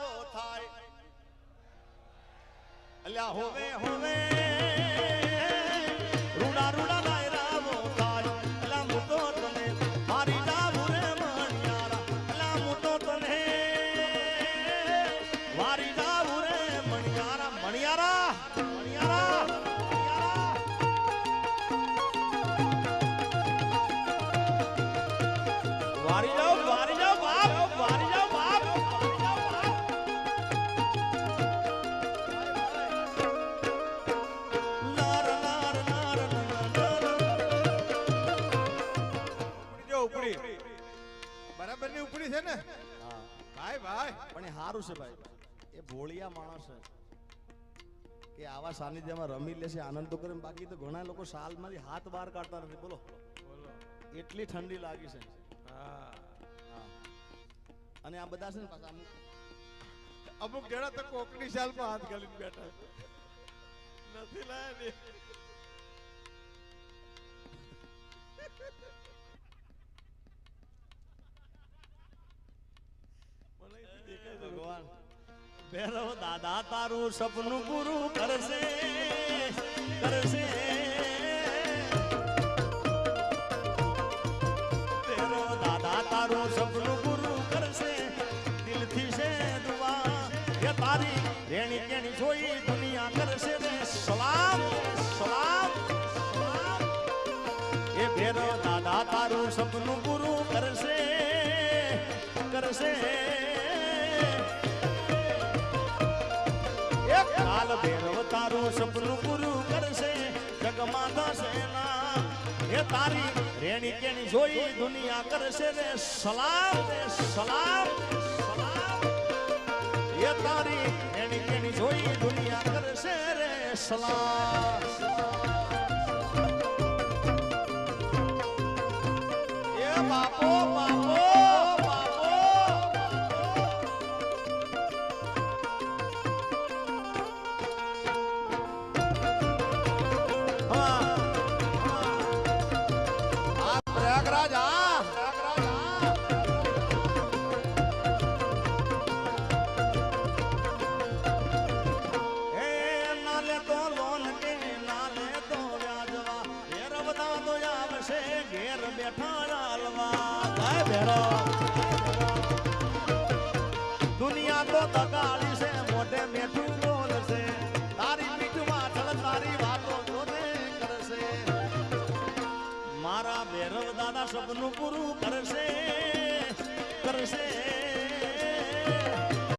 રાવો થાય અલ્યા હોવે હોવે રૂડા રૂડા લાય રાવો થાય અલ્યા હું તો તને મારી જાવું રે મણિયારા અલ્યા હું તો તને મારી જાવું રે મણિયારા મણિયારા મણિયારા વારી જાઓ બાપ વારી જાઓ બાપ લાર લાર લાર જો ઉપડી બરાબર ની ઉપડી છે ને ભાઈ ભાઈ પણ એ સારું છે ભાઈ એ ભોળિયા માણસ છે કે આવા સાનિધ્યમાં રમી લેશે આનંદ તો કરે બાકી તો ઘણા લોકો સાલમાંથી હાથ બહાર કાઢતા નથી બોલો એટલી ઠંડી લાગી છે અને આ બધા છે ને પાછા અમુક જણા તો કોકની શાલમાં હાથ ગાલીને બેઠા નથી લાયા ને ભગવાન ભેરવ દાદા તારું સપનું પૂરું કરશે કરશે ભેરવ દાદા તારું સપનું પૂરું કરશે દિલથી છે દુઆ એ તારી રેણી કેણી જોઈ દુનિયા કરશે રે સલામ સલામ એ ભેરવ દાદા તારું સપનું પૂરું કરશે કરશે કાલ ભેરવ તારું સપનું પૂરું કરશે જગમાતા સેના એ તારી રેણી કેણી જોઈ દુનિયા કરશે રે સલામ સલામ એ તારી રેણી કેણી જોઈ દુનિયા કરશે રે સલામ એ બાપો બાપો દુનિયા તો તગાડી છે મોઢે મેઠું